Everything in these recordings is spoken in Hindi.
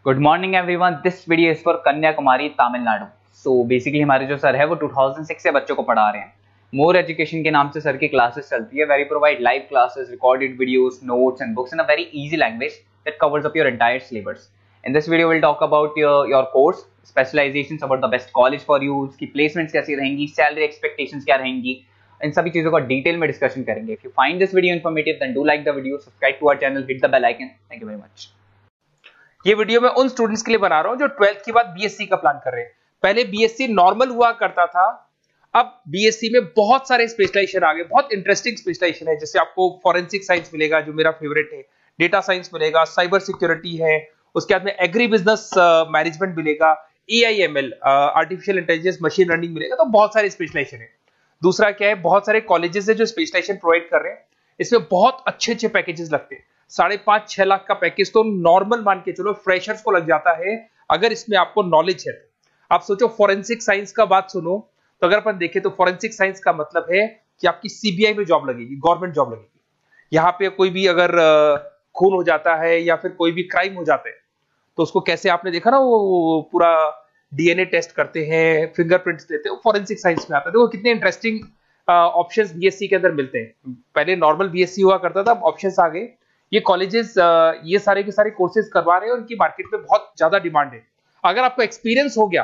Good morning everyone. This video is for Kanyakumari Tamil Nadu. So basically हमारे जो सर है वो 2006 से बच्चों को पढ़ा रहे हैं। मोर एजुकेशन के नाम से सर की क्लासेस चलती है। Very provide live classes, recorded videos, notes and books in a very easy language that covers up your entire syllabus. In this video will talk about your course specialisations, about the best college for you, उसकी प्लेसमेंट्स कैसी रहेंगी, सैलरी एक्सपेक्टेशंस क्या रहेंगी, इन सभी चीजों का डिटेल में डिस्कशन करेंगे। If you find this video informative then do like the video, subscribe to our channel, hit the bell icon. Thank you very much. ये वीडियो मैं उन स्टूडेंट्स के लिए बना रहा हूं जो 12th के बाद बीएससी का प्लान कर रहे हैं। पहले बीएससी नॉर्मल हुआ करता था, अब बीएससी में बहुत सारे स्पेशलाइजेशन आ गए, बहुत इंटरेस्टिंग स्पेशलाइजेशन है। जैसे आपको फॉरेंसिक साइंस मिलेगा जो मेरा फेवरेट है, डेटा साइंस मिलेगा, साइबर सिक्योरिटी है, उसके बाद में एग्री बिजनेस मैनेजमेंट मिलेगा, AIML artificial intelligence machine learning मिलेगा। तो बहुत सारे स्पेशलाइजेशन है। दूसरा क्या है, बहुत सारे कॉलेजेस है जो स्पेशलाइजेशन प्रोवाइड कर रहे हैं। इसमें बहुत अच्छे अच्छे पैकेजेस लगते हैं। 5.5-6 लाख का पैकेज तो नॉर्मल मान के चलो फ्रेशर्स को लग जाता है, अगर इसमें आपको नॉलेज है। आप सोचो फॉरेंसिक साइंस का बात सुनो, तो अगर अपन देखें तो फॉरेंसिक साइंस का मतलब है कि आपकी सीबीआई में जॉब लगेगी, गवर्नमेंट जॉब लगेगी। यहाँ पे कोई भी अगर खून हो जाता है या फिर कोई भी क्राइम हो जाता है तो उसको कैसे, आपने देखा ना, वो पूरा डीएनए टेस्ट करते हैं, फिंगरप्रिंट्स लेते हैं, वो फॉरेंसिक साइंस में आता है। देखो कितने इंटरेस्टिंग ऑप्शंस बीएससी के अंदर मिलते हैं। पहले नॉर्मल बीएससी हुआ करता था, अब ऑप्शंस आ गए। ये कॉलेजेस ये सारे के सारे कोर्सेज करवा रहे हैं और इनकी मार्केट में बहुत ज्यादा डिमांड है। अगर आपको एक्सपीरियंस हो गया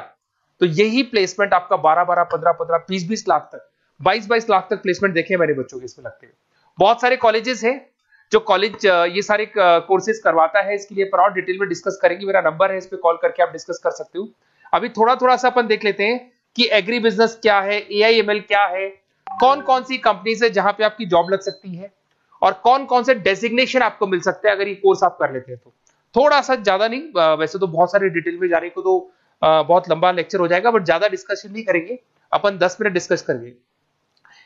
तो यही प्लेसमेंट आपका 12-12, 15-15, 20-20 लाख तक, 22-22 लाख तक प्लेसमेंट देखे मैंने बच्चों के इसमें लगते हुए। बहुत सारे कॉलेजेस हैं जो कॉलेज ये सारे कोर्सेज करवाता है। इसके लिए पर और डिटेल में डिस्कस करेंगे। मेरा नंबर है, इस पे कॉल करके आप डिस्कस कर सकते हो। अभी थोड़ा थोड़ा सा अपन देख लेते हैं कि एग्री बिजनेस क्या है, एआईएमएल क्या है, कौन कौन सी कंपनीज है जहां पे आपकी जॉब लग सकती है, और कौन कौन से डेजिग्नेशन आपको मिल सकते हैं अगर ये कोर्स आप कर लेते हैं तो। थोड़ा सा, ज्यादा नहीं, वैसे तो बहुत सारे डिटेल में जाने को तो बहुत लंबा लेक्चर हो जाएगा, बट ज्यादा डिस्कशन नहीं करेंगे अपन, 10 मिनट डिस्कस करेंगे।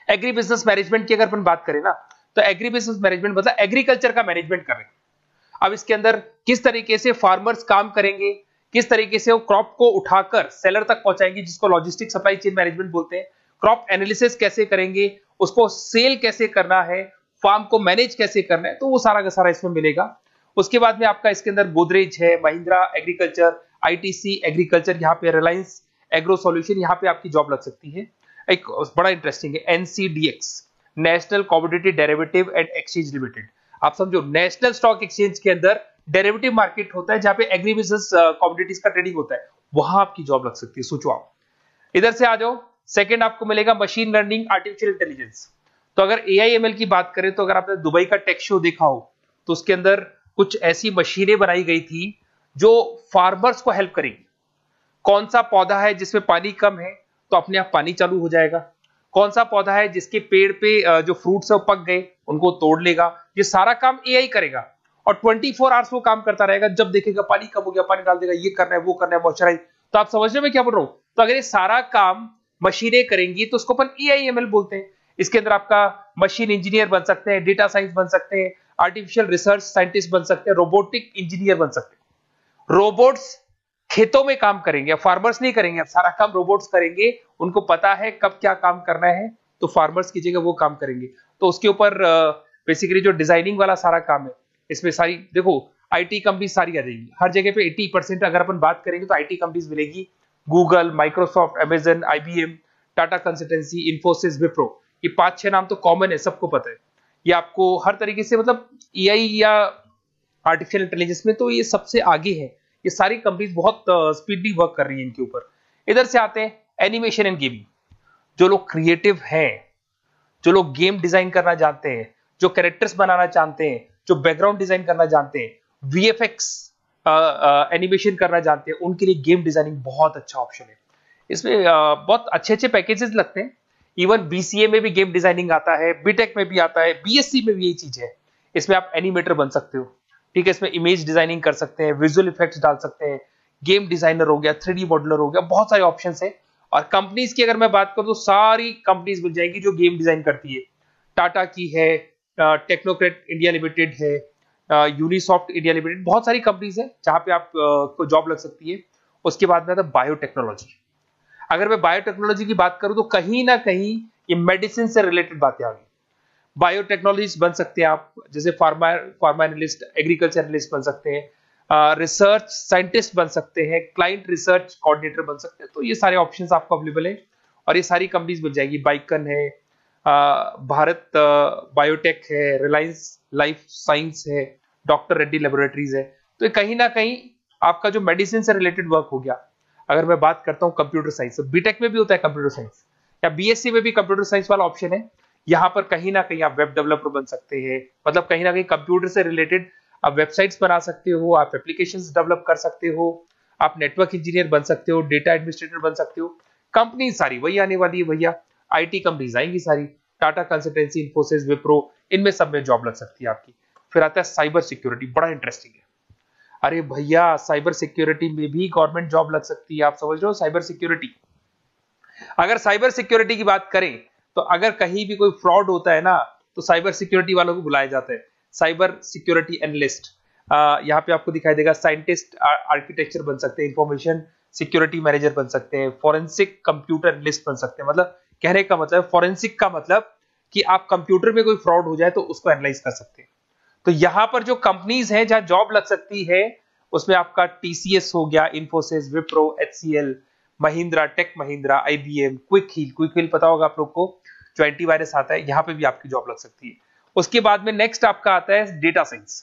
एग्री बिजनेस मैनेजमेंट की अगर अपन बात करें ना, तो एग्री बिजनेस मैनेजमेंट मतलब एग्रीकल्चर का मैनेजमेंट कर रहे हैं। अब इसके अंदर किस तरीके से फार्मर्स काम करेंगे, किस तरीके से वो क्रॉप को उठाकर सेलर तक पहुंचाएंगे, जिसको लॉजिस्टिक सप्लाई चेन मैनेजमेंट बोलते हैं। क्रॉप एनालिसिस कैसे करेंगे, उसको सेल कैसे करना है, फार्म को मैनेज कैसे करना है, तो वो सारा का सारा इसमें मिलेगा। उसके बाद में आपका इसके अंदर गोदरेज है, महिंद्रा एग्रीकल्चर, आईटीसी एग्रीकल्चर, यहाँ पे रिलायंस एग्रो सॉल्यूशन, यहाँ पे आपकी जॉब लग सकती है। एक बड़ा इंटरेस्टिंग है NCDEX, national commodity derivative and exchange limited. आप समझो, नेशनल स्टॉक एक्सचेंज के अंदर डेरिवेटिव मार्केट होता है जहां पे एग्री बिजनेस कमोडिटीज का ट्रेडिंग होता है, वहां आपकी जॉब लग सकती है। सोचो आप, इधर से आ जाओ। सेकंड आपको मिलेगा मशीन लर्निंग, आर्टिफिशियल इंटेलिजेंस। तो अगर एआईएमएल की बात करें तो अगर आपने दुबई का टेक शो देखा हो तो उसके अंदर कुछ ऐसी मशीनें बनाई गई थी जो फार्मर्स को हेल्प करेगी। कौन सा पौधा है जिसमें पानी कम है तो अपने आप पानी चालू हो जाएगा, कौन सा पौधा है जिसके पेड़ पे जो फ्रूट्स है वो पक गए उनको तोड़ लेगा, ये सारा काम एआई करेगा। और 24 आवर्स वो काम करता रहेगा, जब देखेगा पानी कम हो गया पानी डाल देगा, ये करना है वो करना है, मॉइस्चराइज। तो आप समझ रहे हो मैं क्या बोल रहा हूं? तो अगर ये सारा काम मशीनें करेंगी तो उसको अपन एआईएमएल बोलते हैं। इसके अंदर आपका मशीन इंजीनियर बन सकते हैं, डेटा साइंस बन सकते हैं, आर्टिफिशियल रिसर्च साइंटिस्ट बन सकते हैं, रोबोटिक इंजीनियर बन सकते हैं। रोबोट्स खेतों में काम करेंगे, फार्मर्स नहीं करेंगे, अब सारा काम रोबोट्स करेंगे। उनको पता है कब क्या काम करना है, तो फार्मर्स की जगह वो काम करेंगे। तो उसके ऊपर बेसिकली जो डिजाइनिंग वाला सारा काम है, इसमें सारी देखो आईटी कंपनी सारी आ जाएगी। हर जगह पे 80% अगर अपन बात करेंगे तो आईटी कंपनीज मिलेगी। Google, Microsoft, Amazon, IBM, Tata consultancy, Infosys, Wipro, ये 5-6 नाम तो कॉमन है, सबको पता है। ये आपको हर तरीके से, मतलब एआई या आर्टिफिशियल इंटेलिजेंस में तो ये सबसे आगे है। ये सारी कंपनीज बहुत स्पीडली वर्क कर रही है इनके ऊपर। इधर से आते हैं एनिमेशन एंड गेमिंग। जो लोग क्रिएटिव हैं, जो लोग गेम डिजाइन करना जानते हैं, जो कैरेक्टर्स बनाना चाहते हैं, जो बैकग्राउंड डिजाइन करना जानते हैं, वीएफएक्स एनिमेशन करना जानते हैं, उनके लिए गेम डिजाइनिंग बहुत अच्छा ऑप्शन है। इसमें बहुत अच्छे अच्छे पैकेजेस लगते हैं। इवन बीसीए में भी गेम डिजाइनिंग आता है, बीटेक में भी आता है, बीएससी में भी यही चीज है। इसमें आप एनिमेटर बन सकते हो, ठीक है। इसमें इमेज डिजाइनिंग कर सकते हैं, विजुअल इफेक्ट्स डाल सकते हैं, गेम डिजाइनर हो गया, 3D मॉडलर हो गया, बहुत सारे ऑप्शंस हैं। और कंपनीज की अगर मैं बात करूं तो सारी कंपनीज मिल जाएगी जो गेम डिजाइन करती है। टाटा की है, टेक्नोक्रेट इंडिया लिमिटेड है, यूनिसॉफ्ट इंडिया लिमिटेड, बहुत सारी कंपनीज है जहां पे आप को जॉब लग सकती है। उसके बाद में आता है बायोटेक्नोलॉजी। अगर मैं बायोटेक्नोलॉजी की बात करूं तो कहीं ना कहीं ये मेडिसिन से रिलेटेड बातें आ गई। बायोटेक्नोलॉजिस्ट बन सकते हैं आप, जैसे फार्मा एनालिस्ट, एग्रीकल्चर एनालिस्ट बन सकते हैं, रिसर्च साइंटिस्ट बन सकते हैं, क्लाइंट रिसर्च कोऑर्डिनेटर बन सकते हैं। तो ये सारे ऑप्शंस आपको अवेलेबल है और ये सारी कंपनीज बन जाएगी। बाइकन है, भारत बायोटेक है, रिलायंस लाइफ साइंस है, डॉक्टर रेड्डी लेबोरेटरीज है। तो ये कहीं ना कहीं आपका जो मेडिसिन से रिलेटेड वर्क हो गया। अगर मैं बात करता हूँ कंप्यूटर साइंस, तो बीटेक में भी होता है कंप्यूटर साइंस, या बीएससी में भी कंप्यूटर साइंस वाला ऑप्शन है। यहाँ पर कहीं ना कहीं आप वेब डेवलपर बन सकते हैं, मतलब कहीं ना कहीं कंप्यूटर से रिलेटेड आप वेबसाइट्स बना सकते हो, आप एप्लीकेशंस डेवलप कर सकते हो, आप नेटवर्क इंजीनियर बन सकते हो, डेटा एडमिनिस्ट्रेटर बन सकते हो। कंपनी सारी वही आने वाली है भैया, आईटी कंपनीज आएंगी सारी, टाटा कंसल्टेंसी, इन्फोसिस, विप्रो, इनमें सब में जॉब लग सकती है आपकी। फिर आता है साइबर सिक्योरिटी, बड़ा इंटरेस्टिंग है। अरे भैया साइबर सिक्योरिटी में भी गवर्नमेंट जॉब लग सकती है। आप समझ रहे हो साइबर सिक्योरिटी? अगर साइबर सिक्योरिटी की बात करें तो अगर कहीं भी कोई फ्रॉड होता है ना, तो साइबर सिक्योरिटी वालों को बुलाया जाता है, साइबर सिक्योरिटी एनालिस्ट। यहाँ पे आपको दिखाई देगा, साइंटिस्ट आर्किटेक्चर बन सकते हैं, इंफॉर्मेशन सिक्योरिटी मैनेजर बन सकते हैं, फॉरेंसिक कंप्यूटर एनालिस्ट बन सकते हैं। मतलब कहने का मतलब, फॉरेंसिक का मतलब कि आप कंप्यूटर में कोई फ्रॉड हो जाए तो उसको एनालाइज कर सकते हैं। तो यहां पर जो कंपनीज हैं जहां जॉब लग सकती है, उसमें आपका टीसीएस हो गया, Infosys, Wipro, HCL, Mahindra, tech Mahindra, IBM, quick heal पता होगा आप लोग को, जो एंटीवायरस आता है, यहां पे भी आपकी जॉब लग सकती है। उसके बाद में नेक्स्ट आपका आता है डेटा साइंस।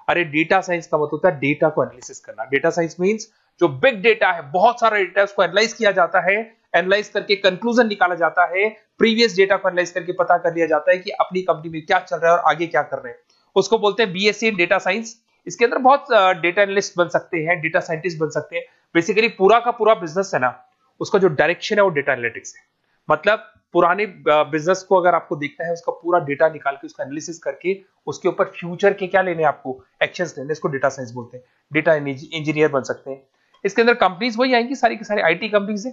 अरे डेटा साइंस का मतलब होता है डेटा को एनालिसिस करना। डेटा साइंस मींस जो बिग डेटा है, बहुत सारा डेटा, उसको एनालाइज किया जाता है, एनालाइज करके कंक्लूजन निकाला जाता है, प्रीवियस डेटा को एनालाइज करके पता कर लिया जाता है कि अपनी कंपनी में क्या चल रहा है और आगे क्या कर रहे हैं। उसको बोलते हैं बीएससी इन डेटा साइंस। इसके अंदर बहुत डेटा एनालिस्ट बन सकते हैं, डेटा साइंटिस्ट बन सकते हैं। बेसिकली पूरा का पूरा बिजनेस है ना, उसका जो डायरेक्शन है वो डेटा एनालिटिक्स है। मतलब पुराने बिजनेस को अगर आपको देखना है, उसका पूरा डेटा निकाल के उसका एनालिसिस करके उसके ऊपर फ्यूचर के क्या लेने, आपको एक्शंस लेने, इसको डेटा साइंस बोलते हैं। डेटा इंजीनियर बन सकते हैं। इसके अंदर कंपनीज वही आएंगी, सारी की सारी आईटी कंपनीज है,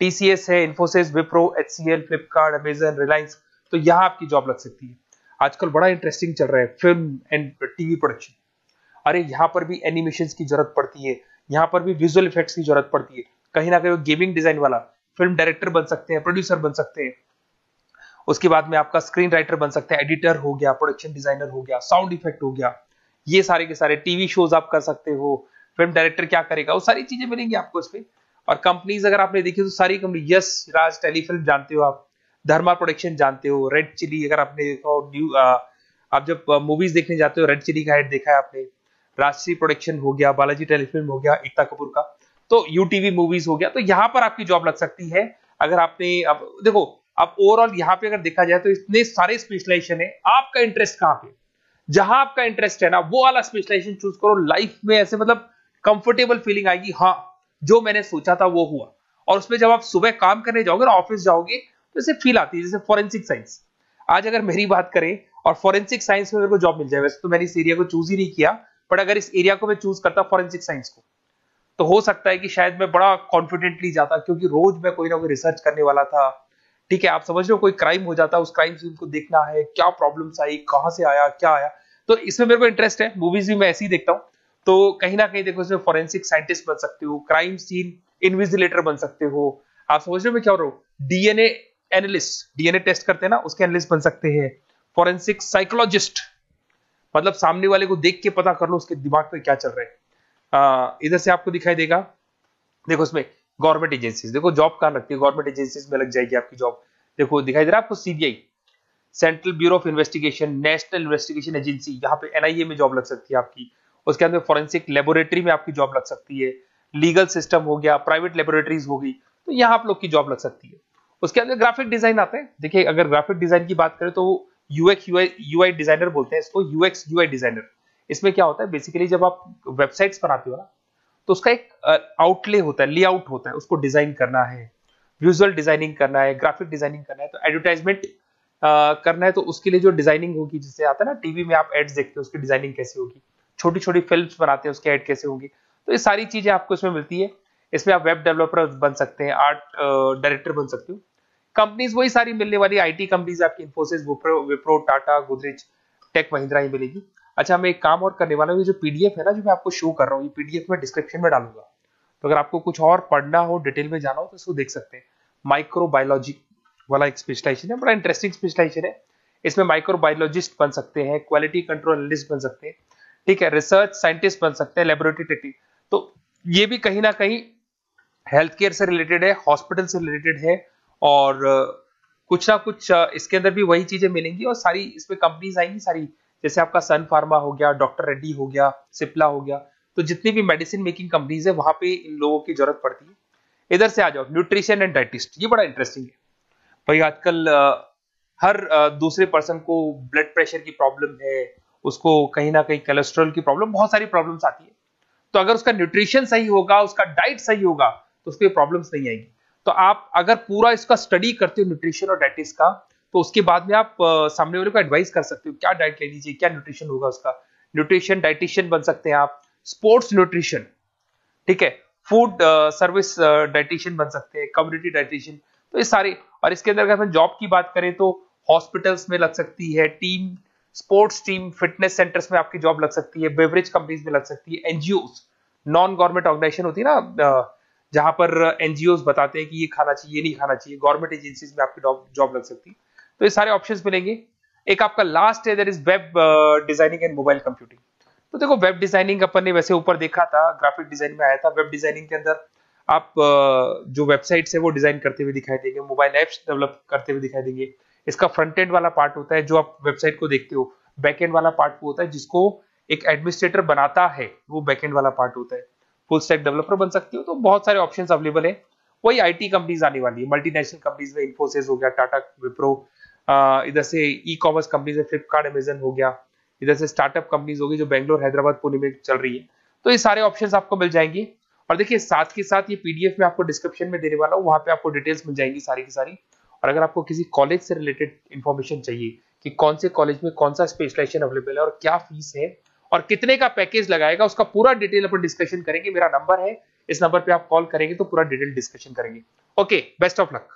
टीसीएस है, इन्फोसिस, विप्रो, एचसीएल, फ्लिपकार्ट, अमेजन, रिलायंस। तो यहां आपकी जॉब लग सकती है। आजकल बड़ा इंटरेस्टिंग चल रहा है फिल्म एंड टीवी प्रोडक्शन। अरे यहाँ पर भी एनिमेशन की जरूरत पड़ती है, यहाँ पर भी विजुअल इफेक्ट्स की जरूरत पड़ती है। कहीं ना कहीं गेमिंग डिजाइन वाला फिल्म डायरेक्टर बन सकते हैं, प्रोड्यूसर बन सकते हैं। उसके बाद में आपका स्क्रीन राइटर बन सकते हैं, एडिटर हो गया, प्रोडक्शन डिजाइनर हो गया, साउंड इफेक्ट हो गया। ये सारे के सारे टीवी शोज आप कर सकते हो। फिल्म डायरेक्टर क्या करेगा, वो सारी चीजें मिलेंगी आपको इसमें। और कंपनीज अगर आपने देखी तो सारी कंपनी, यस राज टेलीफिल्म जानते हो आप, धर्मा प्रोडक्शन जानते हो, रेड चिली अगर आपने देखा हो, न्यू आप जब मूवीज देखने जाते हो, रेड चिली का एड देखा है आपने, राजश्री प्रोडक्शन हो गया, बालाजी टेलीफिल्म हो गया, एकता कपूर का, तो यूटीवी मूवीज हो गया। तो यहां पर आपकी जॉब लग सकती है। अगर आपने, अब देखो, अब ओवरऑल यहाँ पे अगर देखा जाए तो इतने सारे स्पेशलाइजेशन है, आपका इंटरेस्ट कहाँ पे, जहां आपका इंटरेस्ट है ना, वो वाला स्पेशलाइजेशन चूज करो। लाइफ में ऐसे मतलब कंफर्टेबल फीलिंग आएगी, हाँ जो मैंने सोचा था वो हुआ। और उसमें जब आप सुबह काम करने जाओगे ना, ऑफिस जाओगे, तो ऐसे फील आती है जैसे फॉरेंसिक साइंस। आज अगर मेरी बात करें और फॉरेंसिक साइंस में मेरे को जॉब मिल जाए, वैसे तो मैंने इस एरिया को चूज ही नहीं किया, बट अगर इस एरिया को मैं चूज करता फॉरेंसिक साइंस को, तो हो सकता है कि शायद मैं बड़ा कॉन्फिडेंटली जाता, क्योंकि रोज मैं कोई ना कोई रिसर्च करने वाला था। ठीक है, आप समझ रहे हो, कोई क्राइम हो जाता, उस क्राइम सीन को देखना है, क्या प्रॉब्लम्स आई, कहां से आया, क्या आया। तो इसमें मेरे को इंटरेस्ट है, मूवीज भी मैं ऐसे ही देखता हूँ। तो कहीं ना कहीं देखो, इसमें फॉरेंसिक साइंटिस्ट बन सकते हो, क्राइम सीन इन्विजिलेटर बन सकते हो। आप समझ रहे हो मैं क्या हो रहा हूँ, डीएनए एनालिस्ट, डीएनए टेस्ट करते हैं ना, उसके एनालिस्ट बन सकते हैं। फॉरेंसिक साइकोलॉजिस्ट, मतलब सामने वाले को देख के पता कर लो उसके दिमाग में क्या चल रहा है। इधर से आपको दिखाई देगा, देखो इसमें गवर्नमेंट एजेंसीज, देखो जॉब कहां लगती है, गवर्नमेंट एजेंसीज में लग जाएगी आपकी जॉब। देखो दिखाई दे रहा है आपको, CBI, central bureau of investigation, national investigation agency, यहाँ पे एनआईए में जॉब लग सकती है आपकी। उसके अंदर फॉरेंसिक लेबोरेटरी में आपकी जॉब लग सकती है। लीगल सिस्टम हो गया, प्राइवेट लेबोरेटरीज हो गई, तो यहाँ आप लोग की जॉब लग सकती है। उसके अंदर ग्राफिक डिजाइन आते हैं। देखिए अगर ग्राफिक डिजाइन की बात करें तो यूएक्स यूआई डिजाइनर बोलते हैं इसको, यूएक्स यूआई डिजाइनर। इसमें क्या होता है, बेसिकली जब आप वेबसाइट्स बनाते हो ना, तो उसका एक आउटले होता है, लेआउट होता है, उसको डिजाइन करना है, विजुअल डिजाइनिंग करना है, ग्राफिक डिजाइनिंग करना है, तो एडवर्टाइजमेंट करना है, तो उसके लिए जो डिजाइनिंग होगी, जिससे आता है ना टीवी में आप एड्स देखते हो, उसकी डिजाइनिंग कैसे होगी, छोटी छोटी फिल्म्स बनाते हैं उसके एड कैसे होंगी, तो ये सारी चीजें आपको इसमें मिलती है। इसमें आप वेब डेवलपर बन सकते हैं, आर्ट डायरेक्टर बन सकते हो। कंपनीज वही सारी मिलने वाली, आईटी कंपनीज आपकी, इन्फोसिस, विप्रो, टाटा, गोदरेज, टेक महिंद्रा ही मिलेगी। अच्छा, मैं एक काम और करने वाला हूँ, जो पीडीएफ है ना जो मैं आपको शो कर रहा हूँ, ये पीडीएफ में डिस्क्रिप्शन में डालूंगा, तो अगर आपको कुछ और पढ़ना हो, डिटेल में जाना हो, तो इसको देख सकते हैं। माइक्रोबायोलॉजी वाला एक स्पेशलाइजेशन है, बड़ा इंटरेस्टिंग स्पेशलाइजेशन है। इसमें माइक्रोबायोलॉजिस्ट बन सकते हैं, क्वालिटी कंट्रोल एनालिस्ट बन सकते हैं, ठीक है, रिसर्च साइंटिस्ट बन सकते हैं, लेबोरेटरी टेक्निक, तो ये भी कहीं ना कहीं हेल्थ केयर से रिलेटेड है, हॉस्पिटल से रिलेटेड है, और कुछ ना कुछ इसके अंदर भी वही चीजें मिलेंगी, और सारी इसमें कंपनीज आएंगी सारी, जैसे आपका सन फार्मा हो गया, डॉक्टर रेड्डी हो गया, सिप्ला हो गया, तो जितनी भी मेडिसिन मेकिंग कंपनीज है वहां पे इन लोगों की जरूरत पड़ती है। इधर से आ जाओ, न्यूट्रिशन एंड डाइटिस्ट, ये बड़ा इंटरेस्टिंग है भाई। आजकल हर दूसरे पर्सन को ब्लड प्रेशर की प्रॉब्लम है, उसको कहीं ना कहीं कोलेस्ट्रॉल की प्रॉब्लम, बहुत सारी प्रॉब्लम्स आती है। तो अगर उसका न्यूट्रिशन सही होगा, उसका डाइट सही होगा, तो उसको ये प्रॉब्लम्स नहीं आएंगी। तो आप अगर पूरा इसका स्टडी करते हो न्यूट्रिशन और डाइटिस का, तो उसके बाद में आप सामने वाले को एडवाइस कर सकते हो क्या डाइट लेनी चाहिए, क्या न्यूट्रिशन होगा उसका। न्यूट्रिशन डाइटिशियन बन सकते हैं आप, स्पोर्ट्स न्यूट्रिशन, ठीक है, फूड सर्विस डाइटिशियन बन सकते हैं, कम्युनिटी डाइटिशियन, तो ये सारे। और इसके अंदर अगर हम जॉब की बात करें तो हॉस्पिटल्स में लग सकती है, team sports team fitness centres में आपकी जॉब लग सकती है, बेवरेज कंपनीज में लग सकती है, एनजीओस नॉन गवर्नमेंट ऑर्गेनाइजेशन होती है ना, जहां पर एनजीओस बताते हैं कि ये खाना चाहिए, ये नहीं खाना चाहिए, गवर्नमेंट एजेंसीज में आपकी जॉब लग सकती है। तो ये सारे ऑप्शंस मिलेंगे। एक आपका लास्ट है, that is web designing and mobile computing. तो देखो, वेब डिजाइनिंग अपन ने वैसे ऊपर देखा था, ग्राफिक डिजाइन में आया था। वेब डिजाइनिंग के अंदर आप जो वेबसाइट्स है वो डिजाइन करते हुए दिखाई देंगे, मोबाइल एप्स डेवलप करते हुए दिखाई देंगे। इसका फ्रंट एंड वाला पार्ट होता है जो आप वेबसाइट को देखते हो, बैक एंड वाला पार्ट वो होता है जिसको एक एडमिनिस्ट्रेटर बनाता है, वो बैक एंड वाला पार्ट होता है। फुल स्टैक डेवलपर बन सकते हो। तो बहुत सारे ऑप्शंस अवेलेबल है। वही आईटी कंपनीज आने वाली है, मल्टीनेशनल कंपनीज में इन्फोसिस हो गया, टाटा, विप्रो, इधर से ई कॉमर्स कंपनीज में फ्लिपकार्ट, अमेजन हो गया, इधर से स्टार्टअप कंपनीज होगी जो बेंगलोर, हैदराबाद, पुणे में चल रही है। तो ये सारे ऑप्शंस आपको मिल जाएंगे। और देखिए, साथ के साथ ये पीडीएफ में आपको डिस्क्रिप्शन में देने वाला हूँ, वहां पे आपको डिटेल्स मिल जाएंगी सारी की सारी। और अगर आपको किसी कॉलेज से रिलेटेड इंफॉर्मेशन चाहिए कि कौन से कॉलेज में कौन सा स्पेशलाइजेशन अवेलेबल है और क्या फीस है और कितने का पैकेज लगाएगा, उसका पूरा डिटेल अपन डिस्कशन करेंगे। मेरा नंबर है, इस नंबर पे आप कॉल करेंगे तो पूरा डिटेल डिस्कशन करेंगे। Okay, best of luck.